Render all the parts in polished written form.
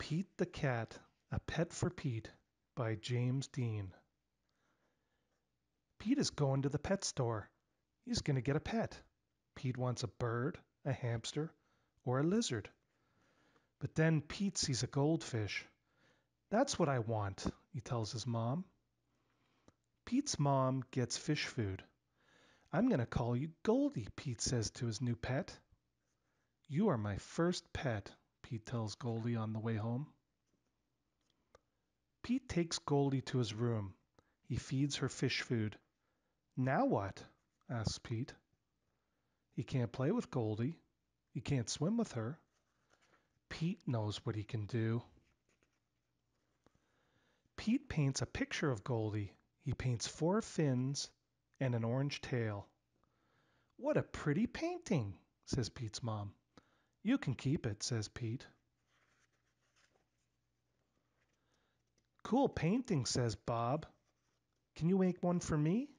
Pete the Cat, A Pet for Pete by James Dean. Pete is going to the pet store. He's going to get a pet. Pete wants a bird, a hamster, or a lizard. But then Pete sees a goldfish. That's what I want, he tells his mom. Pete's mom gets fish food. I'm going to call you Goldie, Pete says to his new pet. You are my first pet, Pete tells Goldie on the way home. Pete takes Goldie to his room. He feeds her fish food. Now what? Asks Pete. He can't play with Goldie. He can't swim with her. Pete knows what he can do. Pete paints a picture of Goldie. He paints 4 fins and an orange tail. What a pretty painting, says Pete's mom. You can keep it, says Pete. Cool painting, says Bob. Can you make one for me?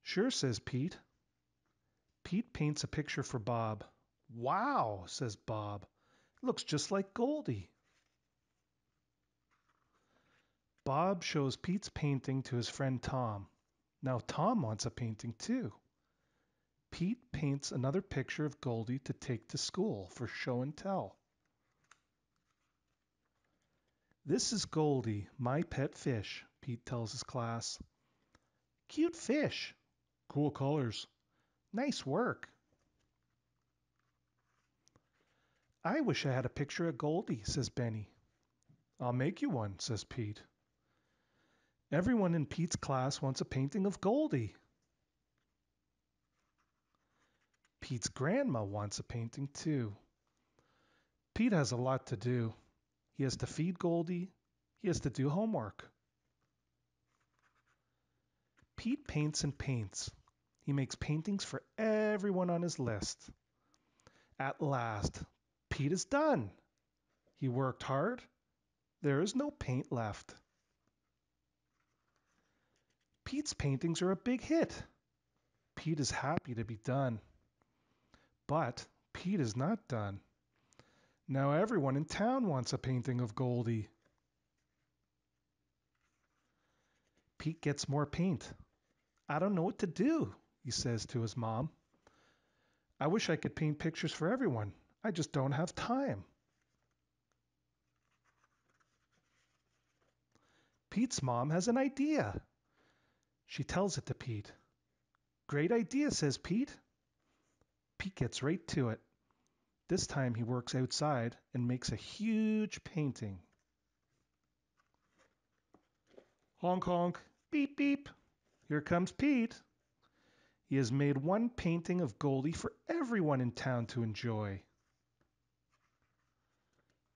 Sure, says Pete. Pete paints a picture for Bob. Wow, says Bob. It looks just like Goldie. Bob shows Pete's painting to his friend Tom. Now Tom wants a painting too. Pete paints another picture of Goldie to take to school for show and tell. This is Goldie, my pet fish, Pete tells his class. Cute fish. Cool colors. Nice work. I wish I had a picture of Goldie, says Benny. I'll make you one, says Pete. Everyone in Pete's class wants a painting of Goldie. Pete's grandma wants a painting too. Pete has a lot to do. He has to feed Goldie. He has to do homework. Pete paints and paints. He makes paintings for everyone on his list. At last, Pete is done. He worked hard. There is no paint left. Pete's paintings are a big hit. Pete is happy to be done. But Pete is not done. Now everyone in town wants a painting of Goldie. Pete gets more paint. I don't know what to do, he says to his mom. I wish I could paint pictures for everyone. I just don't have time. Pete's mom has an idea. She tells it to Pete. Great idea, says Pete. Pete gets right to it. This time he works outside and makes a huge painting. Honk honk, beep beep. Here comes Pete. He has made one painting of Goldie for everyone in town to enjoy.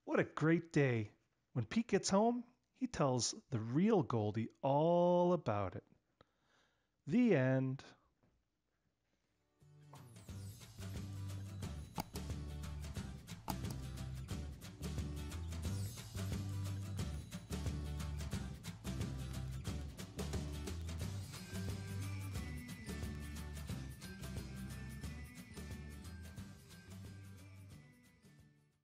What a great day. When Pete gets home, he tells the real Goldie all about it. The end.